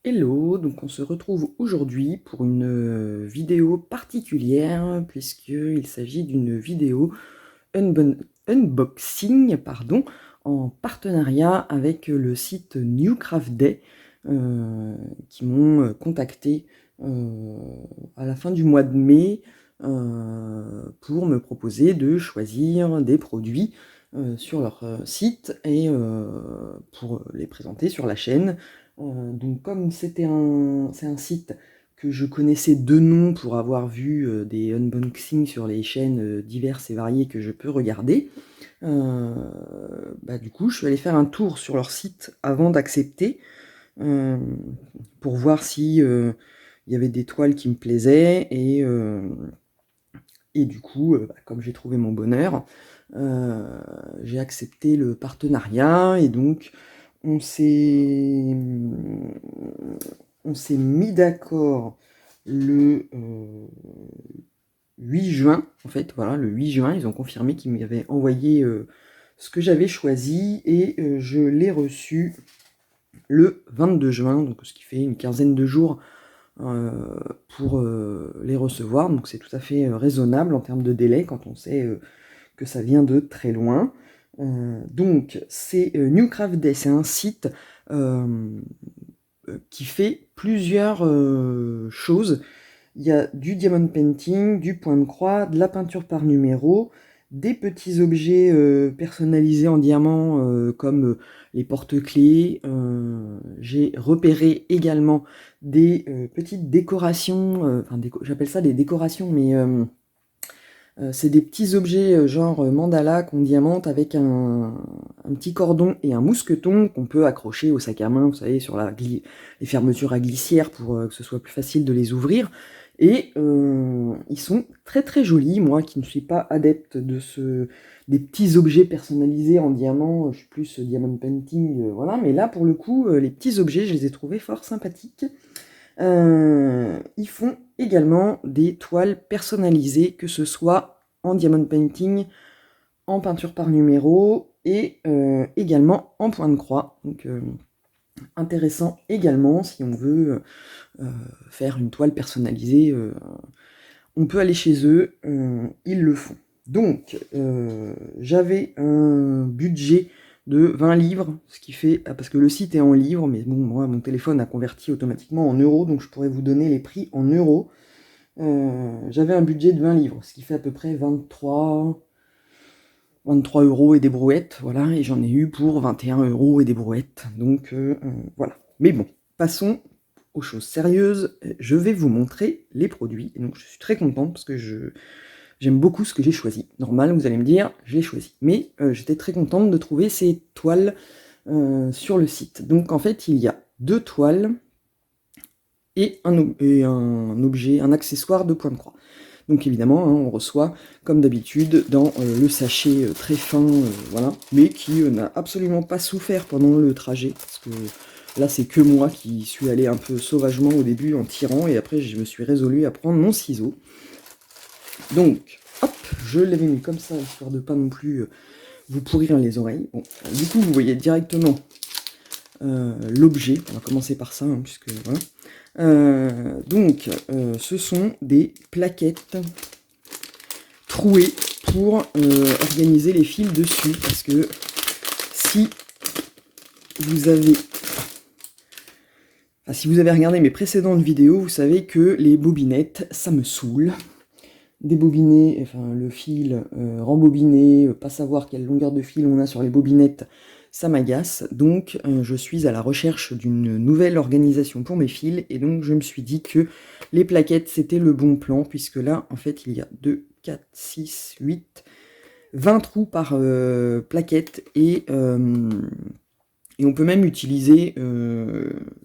Hello, donc on se retrouve aujourd'hui pour une vidéo particulière puisqu'il s'agit d'une vidéo unboxing en partenariat avec le site New Craft Day qui m'ont contacté à la fin du mois de mai pour me proposer de choisir des produits sur leur site et pour les présenter sur la chaîne. Donc comme c'est un site que je connaissais de nom pour avoir vu des unboxings sur les chaînes diverses et variées que je peux regarder, du coup je suis allé faire un tour sur leur site avant d'accepter euh, pour voir si il y avait des toiles qui me plaisaient et du coup, comme j'ai trouvé mon bonheur, j'ai accepté le partenariat et donc on s'est on s'est mis d'accord le 8 juin, en fait, voilà, le 8 juin, ils ont confirmé qu'ils m'avaient envoyé ce que j'avais choisi et je l'ai reçu le 22 juin, donc ce qui fait une quinzaine de jours pour les recevoir, donc c'est tout à fait raisonnable en termes de délai quand on sait que ça vient de très loin. Donc c'est New Craft Day, c'est un site qui fait plusieurs choses. Il y a du diamond painting, du point de croix, de la peinture par numéro, des petits objets personnalisés en diamant comme les porte-clés. J'ai repéré également des petites décorations, j'appelle ça des décorations, mais c'est des petits objets genre mandala qu'on diamante avec un petit cordon et un mousqueton qu'on peut accrocher au sac à main, vous savez, sur les fermetures à glissière pour que ce soit plus facile de les ouvrir. Et ils sont très très jolis. Moi qui ne suis pas adepte des petits objets personnalisés en diamant, je suis plus diamond painting, voilà. Mais là pour le coup, les petits objets, je les ai trouvés fort sympathiques. Ils font également des toiles personnalisées, que ce soit en diamond painting, en peinture par numéro et également en point de croix. Donc intéressant également si on veut faire une toile personnalisée, on peut aller chez eux, ils le font. Donc j'avais un budget de 20 livres, ce qui fait, parce que le site est en livres, mais bon, moi mon téléphone a converti automatiquement en euros, donc je pourrais vous donner les prix en euros. J'avais un budget de 20 livres, ce qui fait à peu près 23 euros et des brouettes, voilà, et j'en ai eu pour 21 euros et des brouettes, donc voilà. Mais bon, passons aux choses sérieuses, je vais vous montrer les produits, et donc je suis très contente parce que j'aime beaucoup ce que j'ai choisi. Normal, vous allez me dire, je l'ai choisi. Mais j'étais très contente de trouver ces toiles sur le site. Donc en fait, il y a 2 toiles et un objet, un accessoire de point de croix. Donc évidemment, hein, on reçoit, comme d'habitude, dans le sachet très fin, voilà, mais qui n'a absolument pas souffert pendant le trajet, parce que là, c'est que moi qui suis allé un peu sauvagement au début en tirant, et après, je me suis résolu à prendre mon ciseau. Donc, hop, je l'avais mis comme ça, histoire de pas non plus vous pourrir les oreilles. Bon, du coup, vous voyez directement l'objet. On va commencer par ça, hein, puisque voilà. Donc, ce sont des plaquettes trouées pour organiser les fils dessus, parce que si vous avez regardé mes précédentes vidéos, vous savez que les bobinettes, ça me saoule. Débobiner, enfin le fil, rembobiner, pas savoir quelle longueur de fil on a sur les bobinettes, ça m'agace. Donc je suis à la recherche d'une nouvelle organisation pour mes fils, et donc je me suis dit que les plaquettes c'était le bon plan, puisque là en fait il y a 2, 4, 6, 8, 20 trous par plaquette, et on peut même utiliser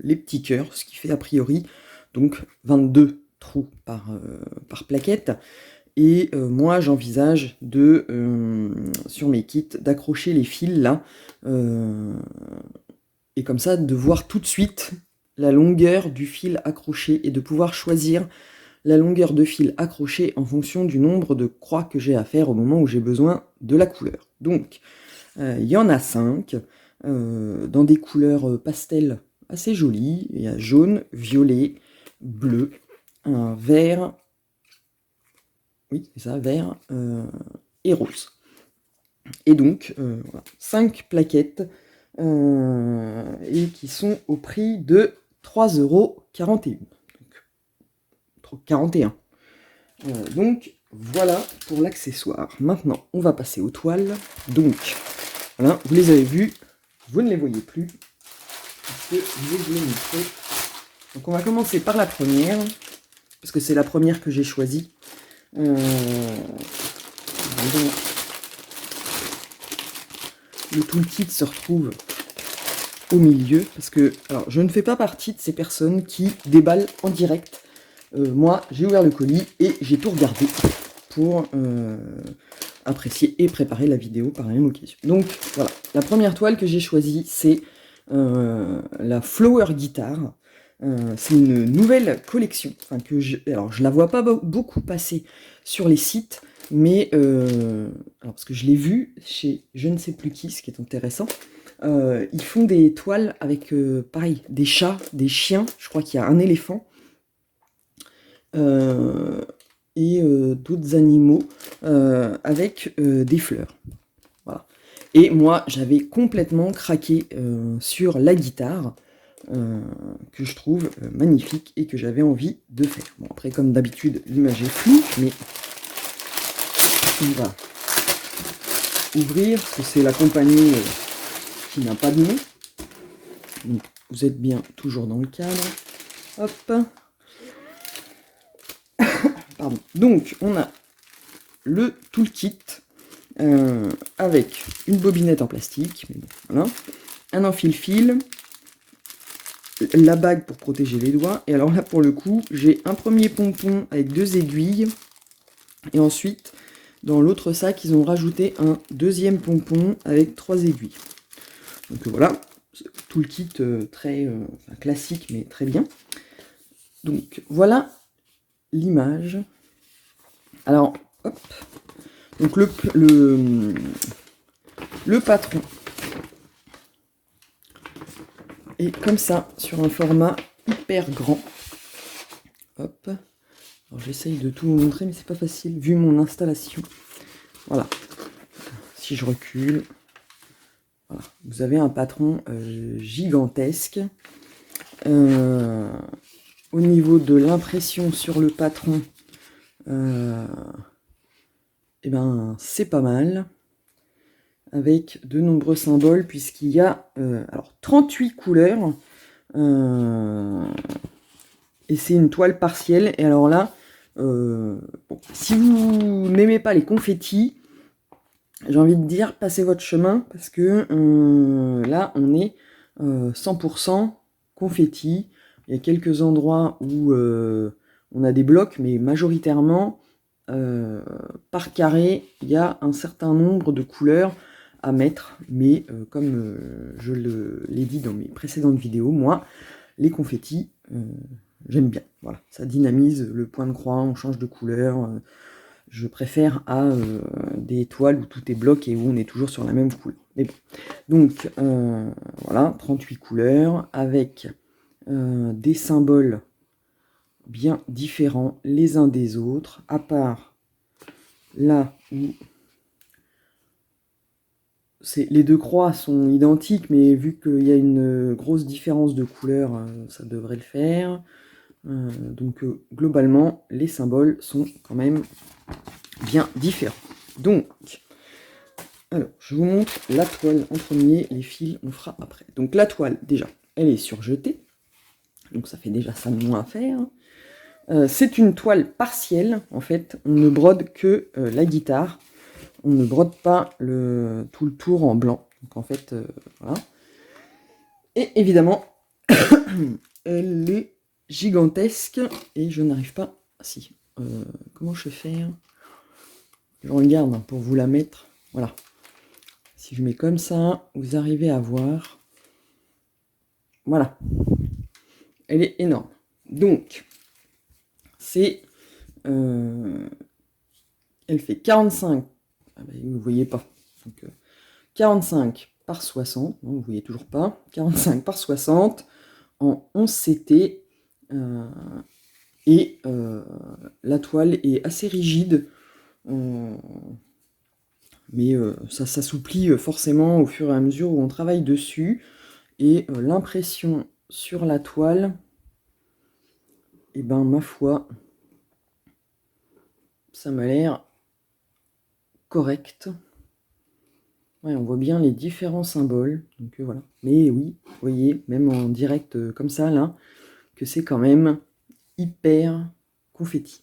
les petits cœurs, ce qui fait a priori donc 22 trous par plaquette. Et moi j'envisage de, sur mes kits, d'accrocher les fils là, et comme ça de voir tout de suite la longueur du fil accroché, et de pouvoir choisir la longueur de fil accroché en fonction du nombre de croix que j'ai à faire au moment où j'ai besoin de la couleur. Donc il y en a 5, dans des couleurs pastel assez joli. Il y a jaune, violet, bleu, un vert, oui c'est ça, vert et rose. Et donc, voilà, 5 plaquettes et qui sont au prix de 3,41 €. Donc, 41. Donc, voilà pour l'accessoire. Maintenant, on va passer aux toiles. Donc, voilà, vous les avez vues, vous ne les voyez plus, puisque je vais vous les montrer. Donc, on va commencer par la première, parce que c'est la première que j'ai choisie. Le toolkit se retrouve au milieu, parce que alors, je ne fais pas partie de ces personnes qui déballent en direct. Moi, j'ai ouvert le colis et j'ai tout regardé pour apprécier et préparer la vidéo par la même occasion. Donc voilà, la première toile que j'ai choisie, c'est la Flower Guitar. C'est une nouvelle collection, enfin alors je la vois pas beaucoup passer sur les sites, mais alors parce que je l'ai vue chez je ne sais plus qui, ce qui est intéressant. Ils font des toiles avec pareil, des chats, des chiens, je crois qu'il y a un éléphant, et d'autres animaux avec des fleurs. Voilà. Et moi, j'avais complètement craqué sur la guitare, que je trouve magnifique et que j'avais envie de faire. Bon, après, comme d'habitude, l'image est floue, mais on va ouvrir, parce que c'est la compagnie qui n'a pas de nom. Donc, vous êtes bien toujours dans le cadre. Hop. Pardon. Donc, on a le toolkit avec une bobinette en plastique, mais bon, voilà, un enfile-fil, la bague pour protéger les doigts, et alors là pour le coup j'ai un premier pompon avec 2 aiguilles, et ensuite dans l'autre sac ils ont rajouté un deuxième pompon avec 3 aiguilles. Donc voilà, tout le kit très classique mais très bien. Donc voilà l'image. Alors hop, donc le patron est comme ça, sur un format hyper grand. Hop. Alors j'essaye de tout vous montrer, mais c'est pas facile, vu mon installation. Voilà. Si je recule, voilà. Vous avez un patron gigantesque. Au niveau de l'impression sur le patron, eh ben, c'est pas mal. Avec de nombreux symboles, puisqu'il y a alors 38 couleurs, et c'est une toile partielle. Et alors là, bon, si vous n'aimez pas les confettis, j'ai envie de dire, passez votre chemin, parce que là, on est 100% confetti. Il y a quelques endroits où on a des blocs, mais majoritairement, par carré, il y a un certain nombre de couleurs à mettre, mais comme je l'ai dit dans mes précédentes vidéos, moi, les confettis, j'aime bien. Voilà, ça dynamise le point de croix, on change de couleur. Je préfère à des toiles où tout est bloc et où on est toujours sur la même couleur. Mais bon. Donc voilà, 38 couleurs avec des symboles bien différents les uns des autres, à part là où les deux croix sont identiques, mais vu qu'il y a une grosse différence de couleur, ça devrait le faire. Donc globalement, les symboles sont quand même bien différents. Donc, alors, je vous montre la toile en premier, les fils on fera après. Donc la toile, déjà, elle est surjetée, donc ça fait déjà ça de moins à faire. C'est une toile partielle, en fait, on ne brode que la guitare, on ne brode pas tout le tour en blanc. Donc en fait, voilà. Et évidemment, elle est gigantesque, et je n'arrive pas... Si, comment je vais faire? Je regarde pour vous la mettre, voilà. Si je mets comme ça, vous arrivez à voir. Voilà. Elle est énorme. Donc, c'est... elle fait 45... Ah ben, vous ne voyez pas. Donc, 45 par 60. Non, vous ne voyez toujours pas. 45 par 60. en 11 CT, et la toile est assez rigide, mais ça s'assouplit forcément au fur et à mesure où on travaille dessus, et l'impression sur la toile, et ben ma foi, ça m'a l'air correct. Ouais, on voit bien les différents symboles, donc voilà. Mais oui, vous voyez, même en direct comme ça, là, que c'est quand même hyper confetti.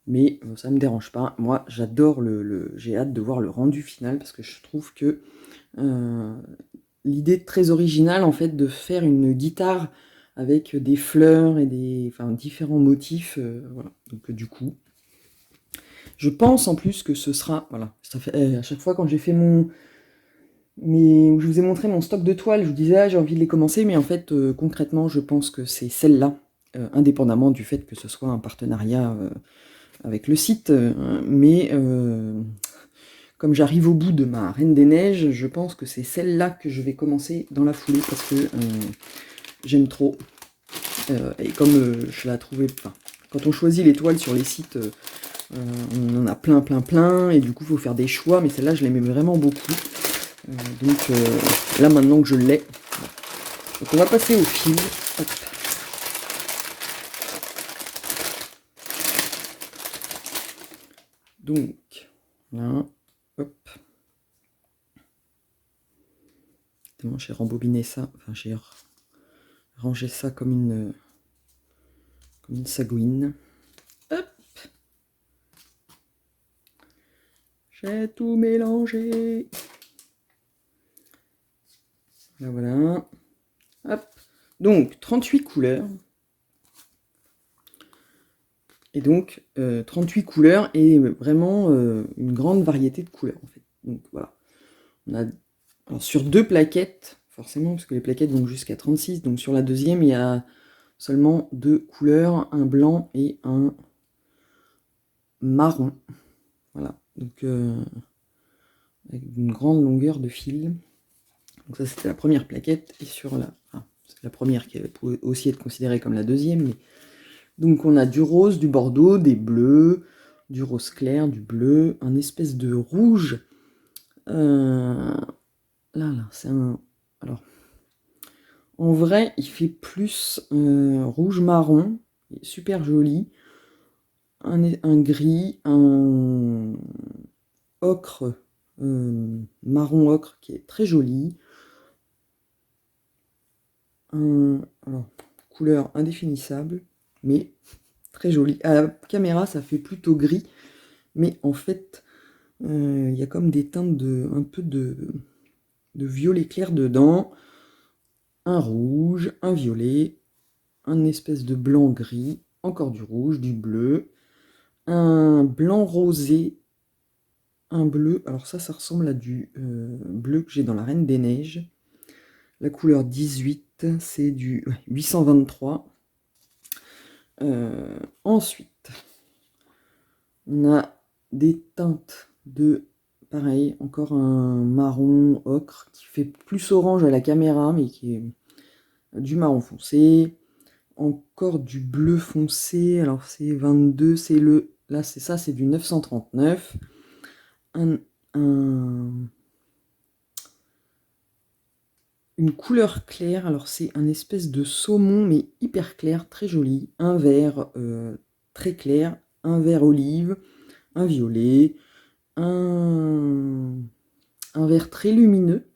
Mais ça me dérange pas. Moi, j'adore j'ai hâte de voir le rendu final, parce que je trouve que l'idée très originale, en fait, de faire une guitare avec des fleurs et différents motifs, voilà. Donc du coup, je pense en plus que ce sera, voilà, ça fait, à chaque fois quand j'ai fait où je vous ai montré mon stock de toiles, je vous disais, ah, j'ai envie de les commencer, mais en fait, concrètement, je pense que c'est celle-là, indépendamment du fait que ce soit un partenariat avec le site, mais comme j'arrive au bout de ma Reine des Neiges, je pense que c'est celle-là que je vais commencer dans la foulée, parce que j'aime trop, et comme je la trouvais, quand on choisit les toiles sur les sites, on en a plein, et du coup, il faut faire des choix, mais celle-là, je l'aimais vraiment beaucoup. Donc là, maintenant que je l'ai, donc on va passer au fil. Hop. Donc, là, hop. J'ai rembobiné ça, enfin j'ai rangé ça comme une sagouine. Hop. J'ai tout mélangé. Là, voilà. Hop. Donc, 38 couleurs. Et donc, 38 couleurs et vraiment une grande variété de couleurs, en fait. Donc, voilà. On a, alors, sur 2 plaquettes, forcément, parce que les plaquettes vont jusqu'à 36, donc sur la deuxième, il y a seulement 2 couleurs, un blanc et un marron. Voilà. Donc, avec une grande longueur de fil. Donc ça, c'était la première plaquette. Et sur c'est la première qui peut aussi être considérée comme la deuxième. Mais... Donc on a du rose, du bordeaux, des bleus, du rose clair, du bleu, un espèce de rouge. Là, c'est un... Alors, en vrai, il fait plus rouge-marron, super joli. Un gris, un ocre, marron ocre qui est très joli. Alors, couleur indéfinissable, mais très jolie. À la caméra, ça fait plutôt gris, mais en fait, il y a comme des teintes un peu de violet clair dedans. Un rouge, un violet, un espèce de blanc gris, encore du rouge, du bleu, un blanc rosé, un bleu. Alors ça ressemble à du bleu que j'ai dans la Reine des Neiges. La couleur 18, c'est du 823. Ensuite, on a des teintes de, pareil, encore un marron ocre qui fait plus orange à la caméra, mais qui est du marron foncé. Encore du bleu foncé, alors c'est 22, là c'est ça, c'est du 939. Une couleur claire, alors c'est un espèce de saumon, mais hyper clair, très joli. Un vert très clair, un vert olive, un violet, un vert très lumineux,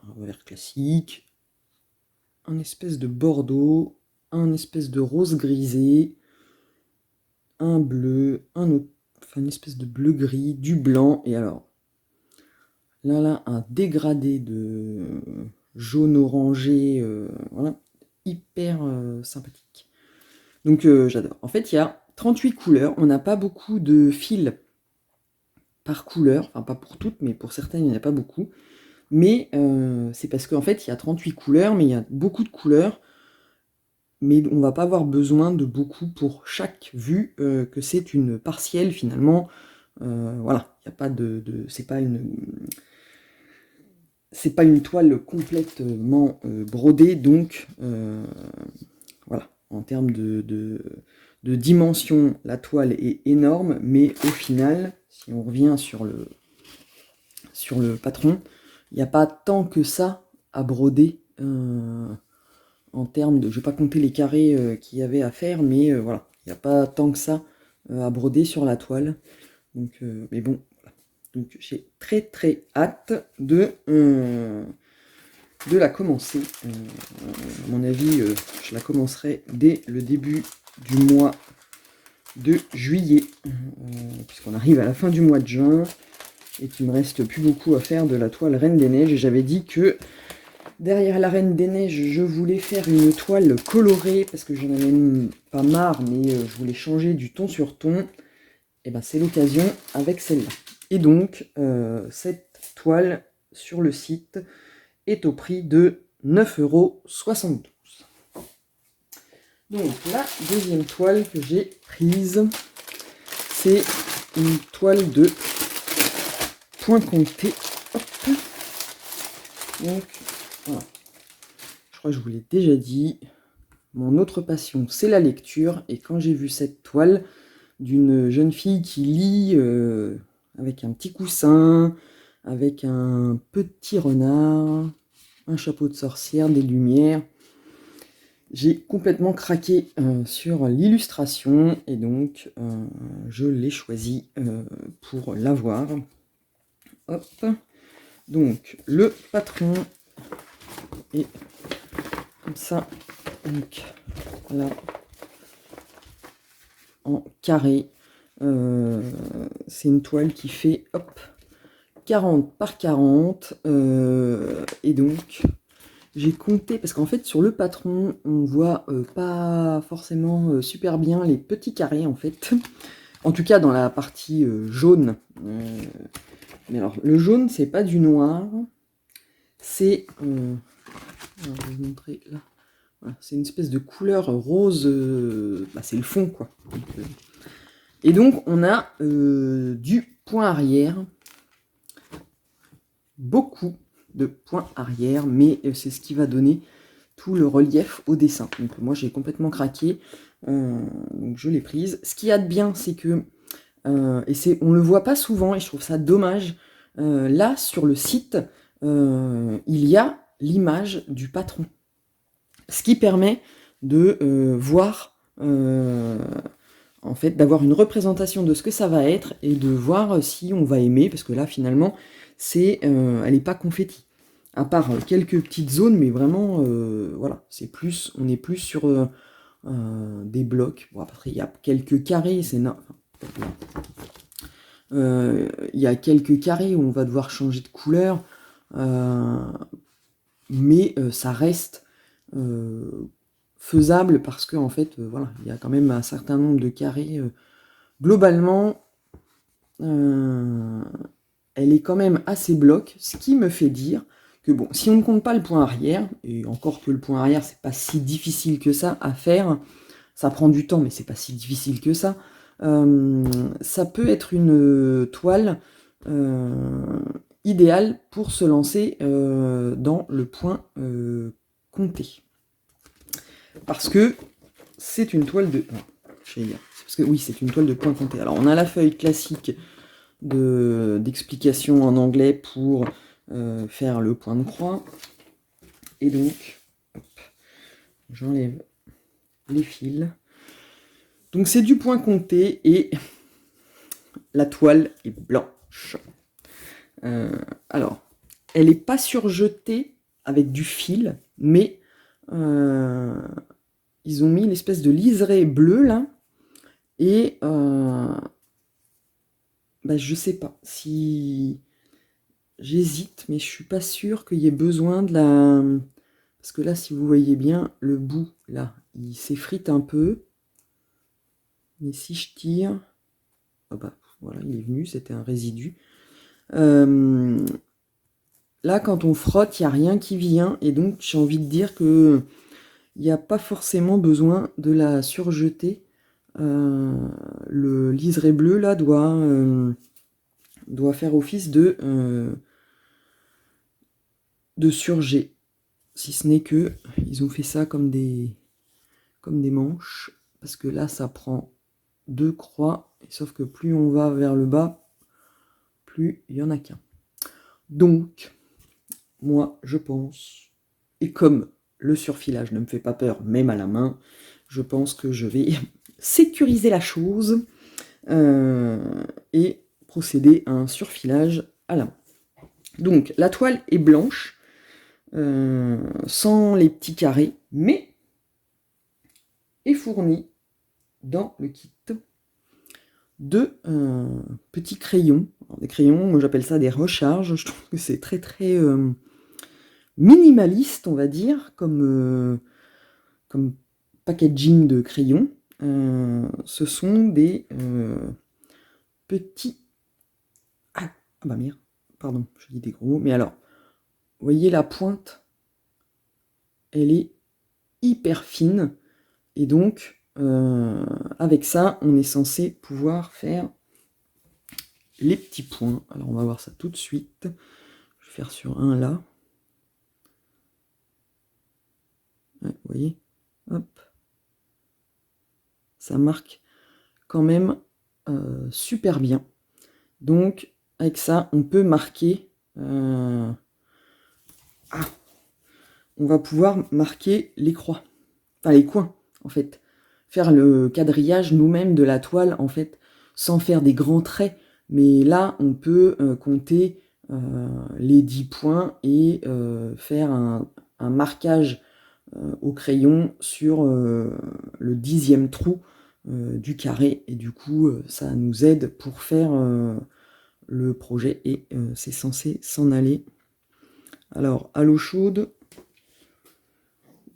un vert classique, un espèce de bordeaux, un espèce de rose grisé, un bleu, une espèce de bleu gris, du blanc, et alors là un dégradé de jaune orangé, voilà, hyper sympathique. Donc j'adore. En fait, il y a 38 couleurs, on n'a pas beaucoup de fils par couleur, enfin pas pour toutes, mais pour certaines, il n'y en a pas beaucoup. Mais c'est parce qu'en fait, il y a 38 couleurs, mais il y a beaucoup de couleurs, mais on va pas avoir besoin de beaucoup pour chaque, vu que c'est une partielle finalement. Voilà, il n'y a pas c'est pas c'est pas une toile complètement brodée, donc voilà, en termes de dimension, la toile est énorme, mais au final, si on revient sur le patron, il n'y a pas tant que ça à broder en termes de... Je ne vais pas compter les carrés qu'il y avait à faire, mais voilà, il n'y a pas tant que ça à broder sur la toile. Donc, mais bon, voilà. Donc j'ai très très hâte de la commencer. À mon avis, je la commencerai dès le début du mois de juillet, puisqu'on arrive à la fin du mois de juin, et qu'il me reste plus beaucoup à faire de la toile Reine des Neiges. Et j'avais dit que derrière la Reine des Neiges, je voulais faire une toile colorée, parce que j'en avais pas marre, mais je voulais changer du ton sur ton. Et ben c'est l'occasion avec celle-là. Et donc, cette toile sur le site est au prix de 9,72 €. Donc la deuxième toile que j'ai prise, c'est une toile de point compté. Hop. Donc voilà. Je crois que je vous l'ai déjà dit. Mon autre passion, c'est la lecture. Et quand j'ai vu cette toile d'une jeune fille qui lit avec un petit coussin, avec un petit renard, un chapeau de sorcière, des lumières, j'ai complètement craqué sur l'illustration et donc je l'ai choisi pour l'avoir. Hop. Donc le patron est comme ça, donc là en carré. C'est une toile qui fait hop 40 par 40 et donc j'ai compté, parce qu'en fait sur le patron on voit pas forcément super bien les petits carrés en fait, en tout cas dans la partie jaune. Mais alors le jaune c'est pas du noir, c'est je vais vous montrer là. Voilà, c'est une espèce de couleur rose, bah, c'est le fond quoi. Et donc on a du point arrière, beaucoup de points arrière, mais c'est ce qui va donner tout le relief au dessin. Donc moi j'ai complètement craqué, donc je l'ai prise. Ce qu'il y a de bien, c'est que, on le voit pas souvent et je trouve ça dommage, là sur le site, il y a l'image du patron. Ce qui permet de voir, en fait, d'avoir une représentation de ce que ça va être et de voir si on va aimer, parce que là finalement, elle n'est pas confetti. À part quelques petites zones, mais vraiment, voilà, on est plus sur des blocs. Bon, après, il y a quelques carrés, il y a quelques carrés où on va devoir changer de couleur, mais ça reste faisable parce que en fait, voilà, il y a quand même un certain nombre de carrés. Globalement, elle est quand même assez bloc, ce qui me fait dire que bon, si on ne compte pas le point arrière, et encore que le point arrière c'est pas si difficile que ça à faire, ça prend du temps mais c'est pas si difficile que ça, ça peut être une toile idéale pour se lancer dans le point compté. Parce que c'est une toile de... parce que oui, c'est une toile de point compté. Alors on a la feuille classique d'explication en anglais pour faire le point de croix. Et donc, j'enlève les fils. Donc c'est du point compté et la toile est blanche. Alors, elle n'est pas surjetée avec du fil, mais ils ont mis l'espèce de liseré bleu là. Et bah, je sais pas si... J'hésite, mais je suis pas sûre qu'il y ait besoin de la... Parce que là, si vous voyez bien, le bout, là, il s'effrite un peu. Mais si je tire... Oh bah, voilà, il est venu, c'était un résidu. Là, quand on frotte, il n'y a rien qui vient. Et donc, j'ai envie de dire que il n'y a pas forcément besoin de la surjeter. Le liseré bleu, là, doit faire office de de surjet, si ce n'est que ils ont fait ça comme des manches, parce que là ça prend 2 croix, sauf que plus on va vers le bas, plus il y en a qu'un. Donc, moi je pense, et comme le surfilage ne me fait pas peur, même à la main, je pense que je vais sécuriser la chose et procéder à un surfilage à la main. Donc la toile est blanche, sans les petits carrés, mais est fournie dans le kit de petits crayons. Alors, des crayons, moi j'appelle ça des recharges, je trouve que c'est très très minimaliste, on va dire, comme packaging de crayons. Ce sont des petits... Ah bah merde, pardon, je dis des gros mots, mais alors, vous voyez la pointe, elle est hyper fine, et donc avec ça, on est censé pouvoir faire les petits points. Alors on va voir ça tout de suite. Je vais faire sur un là. Ouais, vous voyez, hop, ça marque quand même super bien. Donc avec ça, on peut marquer. On va pouvoir marquer les croix, enfin les coins en fait. Faire le quadrillage nous-mêmes de la toile en fait, sans faire des grands traits. Mais là, on peut compter les 10 points et faire un marquage au crayon sur le 10e trou du carré. Et du coup, ça nous aide pour faire le projet et c'est censé s'en aller. Alors, à l'eau chaude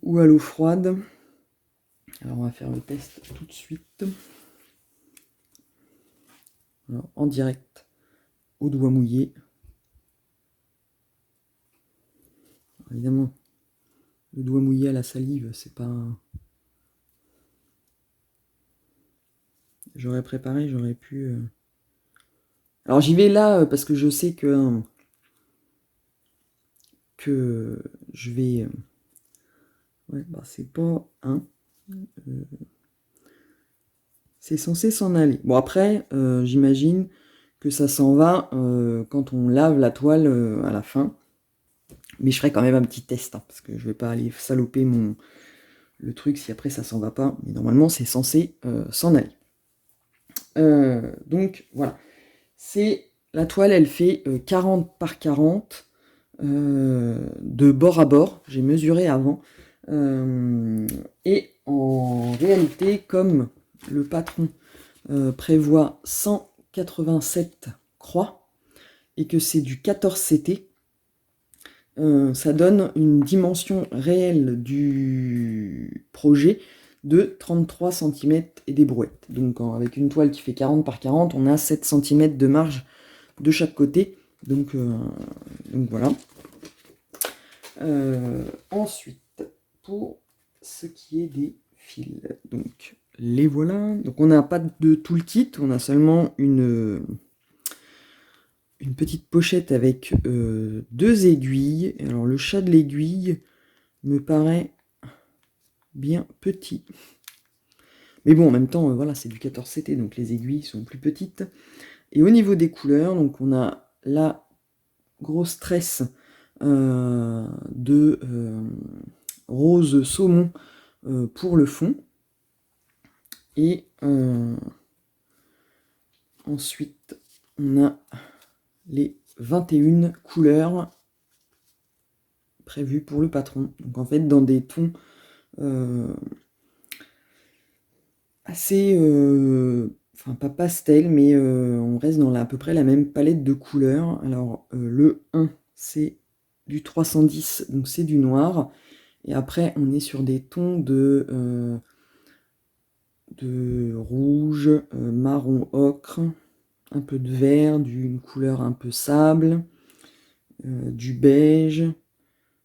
ou à l'eau froide. Alors, on va faire le test tout de suite. Alors, en direct, au doigt mouillé. Alors, évidemment, le doigt mouillé à la salive, c'est pas... J'aurais préparé, j'aurais pu... Alors j'y vais là parce que je sais que je vais... Ouais, bah c'est pas un. C'est censé s'en aller. Bon après, j'imagine que ça s'en va quand on lave la toile à la fin. Mais je ferai quand même un petit test, hein, parce que je vais pas aller saloper le truc si après ça s'en va pas. Mais normalement, c'est censé s'en aller. Donc voilà. C'est la toile, elle fait 40 par 40 de bord à bord. J'ai mesuré avant. Et en réalité, comme le patron prévoit 187 croix et que c'est du 14 CT, ça donne une dimension réelle du projet de 33 cm et des brouettes. Donc avec une toile qui fait 40 par 40, on a 7 cm de marge de chaque côté. Donc voilà. Ensuite, pour ce qui est des fils, donc les voilà. Donc on n'a pas de toolkit, on a seulement une petite pochette avec 2 aiguilles. Alors le chat de l'aiguille me paraît bien petit. Mais bon, en même temps, voilà, c'est du 14 CT, donc les aiguilles sont plus petites. Et au niveau des couleurs, donc on a la grosse tresse de rose saumon pour le fond. Et ensuite, on a les 21 couleurs prévues pour le patron. Donc en fait, dans des tons assez... enfin, pas pastel, mais on reste dans à peu près la même palette de couleurs. Alors, le 1, c'est du 310, donc c'est du noir. Et après, on est sur des tons de rouge, marron ocre, un peu de vert, d'une couleur un peu sable, du beige.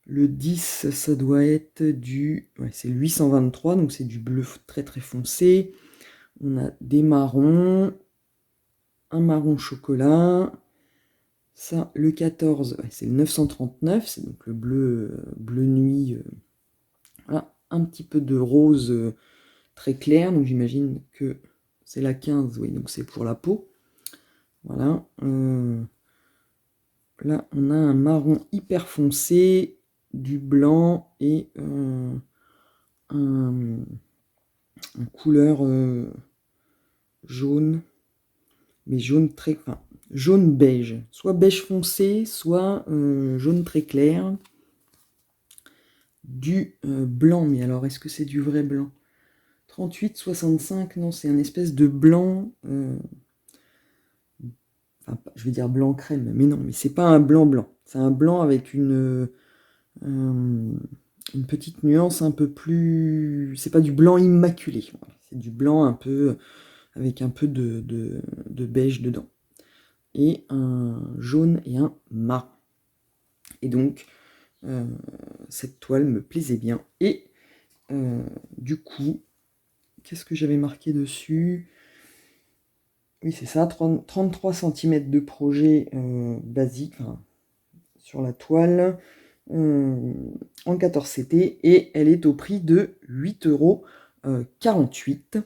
Le 10, ça doit être du... Ouais, c'est 823, donc c'est du bleu très très foncé. On a des marrons, un marron chocolat, Ça, le 14, ouais, c'est le 939, c'est donc le bleu nuit. Voilà, un petit peu de rose très clair, donc j'imagine que c'est la 15, oui, donc c'est pour la peau. Voilà. Là, on a un marron hyper foncé, du blanc et une couleur jaune, mais jaune très, enfin, jaune beige, soit beige foncé, soit jaune très clair. Du blanc, mais alors est-ce que c'est du vrai blanc? 38, 65, non, c'est un espèce de blanc, enfin, je vais dire blanc crème, mais non, mais c'est pas un blanc blanc, c'est un blanc avec une petite nuance un peu plus, c'est pas du blanc immaculé, voilà. C'est du blanc un peu, avec un peu de beige dedans, et un jaune et un marron. Et donc, cette toile me plaisait bien, et du coup, qu'est-ce que j'avais marqué dessus? Oui, c'est ça, 33 cm de projet basique, enfin, sur la toile, en 14 CT, et elle est au prix de 8,48 €.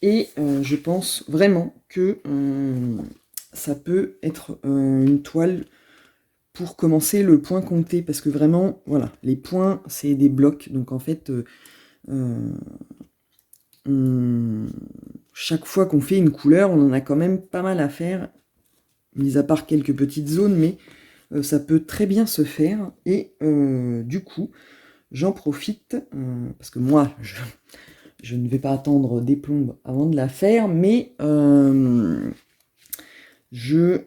Et je pense vraiment que ça peut être une toile pour commencer le point compté, parce que vraiment, voilà, les points, c'est des blocs, donc en fait, chaque fois qu'on fait une couleur, on en a quand même pas mal à faire, mis à part quelques petites zones, mais ça peut très bien se faire, et du coup, j'en profite, parce que moi, je ne vais pas attendre des plombes avant de la faire, mais je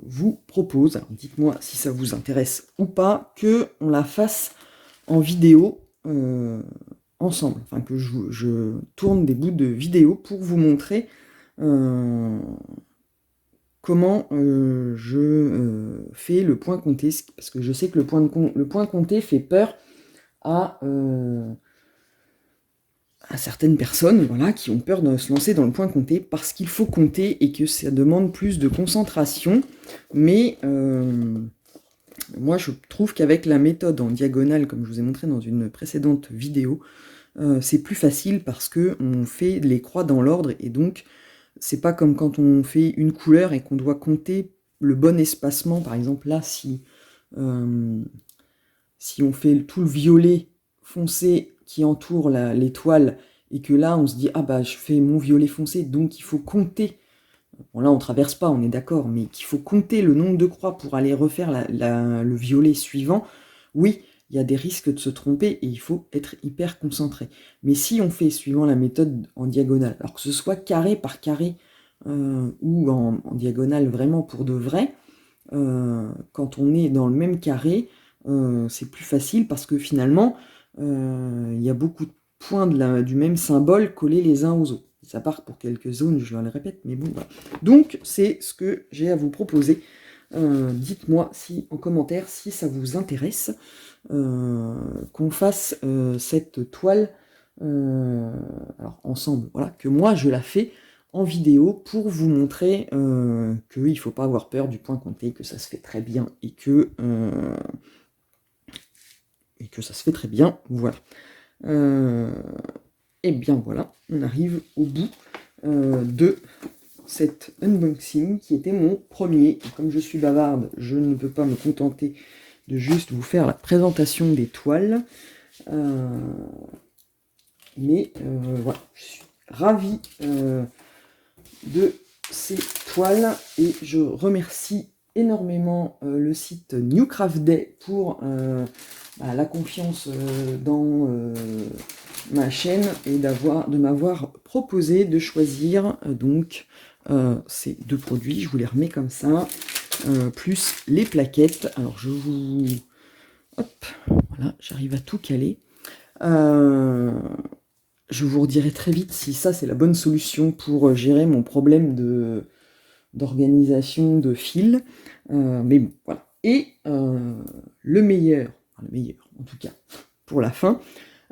vous propose, alors dites-moi si ça vous intéresse ou pas, que on la fasse en vidéo ensemble, enfin que je tourne des bouts de vidéo pour vous montrer comment je fais le point compté, parce que je sais que le point compté fait peur à certaines personnes, voilà, qui ont peur de se lancer dans le point compté, parce qu'il faut compter et que ça demande plus de concentration. Mais moi, je trouve qu'avec la méthode en diagonale, comme je vous ai montré dans une précédente vidéo, c'est plus facile parce que on fait les croix dans l'ordre, et donc c'est pas comme quand on fait une couleur et qu'on doit compter le bon espacement. Par exemple, là, si on fait tout le violet foncé qui entoure l'étoile, et que là, on se dit, ah bah, je fais mon violet foncé, donc il faut compter. Bon, là, on traverse pas, on est d'accord, mais qu'il faut compter le nombre de croix pour aller refaire le violet suivant, oui, il y a des risques de se tromper, et il faut être hyper concentré. Mais si on fait suivant la méthode en diagonale, alors que ce soit carré par carré, ou en diagonale vraiment pour de vrai, quand on est dans le même carré, c'est plus facile, parce que finalement, il y a beaucoup de points du même symbole collés les uns aux autres. Ça part pour quelques zones, je le répète, mais bon, voilà. Donc, c'est ce que j'ai à vous proposer. Dites-moi en commentaire si ça vous intéresse qu'on fasse cette toile alors ensemble, voilà, que moi je la fais en vidéo pour vous montrer qu'il ne faut pas avoir peur du point compté, que ça se fait très bien, et que ça se fait très bien, voilà. Et bien voilà, on arrive au bout de cet unboxing qui était mon premier. Et comme je suis bavarde, je ne peux pas me contenter de juste vous faire la présentation des toiles. Mais voilà, je suis ravie de ces toiles, et je remercie énormément le site New Craft Day pour la confiance dans ma chaîne, et de m'avoir proposé de choisir donc ces deux produits. Je vous les remets comme ça, plus les plaquettes. Alors je vous... Hop, voilà, j'arrive à tout caler. Je vous redirai très vite si ça c'est la bonne solution pour gérer mon problème d'organisation de fil. Mais bon, voilà. Et le meilleur en tout cas pour la fin,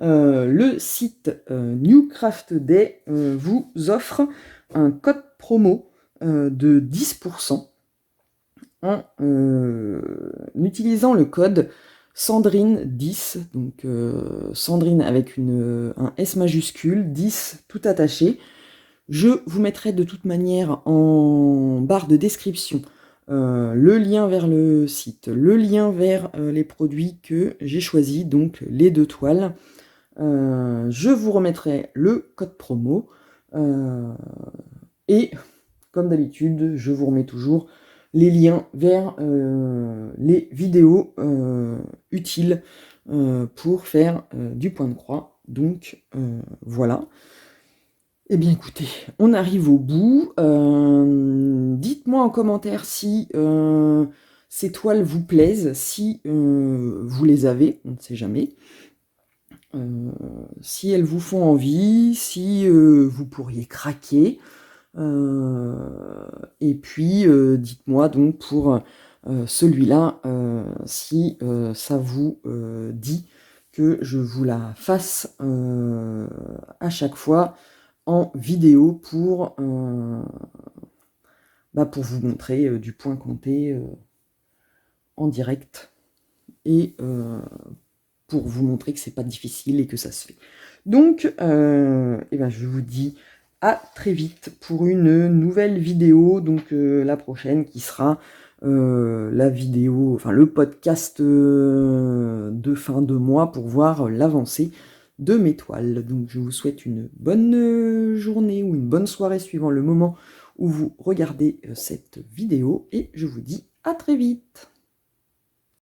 le site New Craft Day vous offre un code promo de 10% en utilisant le code Sandrine10, donc Sandrine avec un S majuscule, 10 tout attaché. Je vous mettrai de toute manière en barre de description le lien vers le site, le lien vers les produits que j'ai choisis, donc les 2 toiles. Je vous remettrai le code promo et comme d'habitude, je vous remets toujours les liens vers les vidéos utiles pour faire du point de croix. Donc voilà. Eh bien écoutez, on arrive au bout. Dites-moi en commentaire si ces toiles vous plaisent, si vous les avez, on ne sait jamais. Si elles vous font envie, si vous pourriez craquer. Et puis dites-moi donc pour celui-là si ça vous dit que je vous la fasse à chaque fois en vidéo pour vous montrer du point compté en direct et pour vous montrer que c'est pas difficile et que ça se fait. Donc je vous dis à très vite pour une nouvelle vidéo, donc la prochaine qui sera la vidéo, enfin le podcast de fin de mois pour voir l'avancée de mes toiles. Donc je vous souhaite une bonne journée ou une bonne soirée suivant le moment où vous regardez cette vidéo et je vous dis à très vite.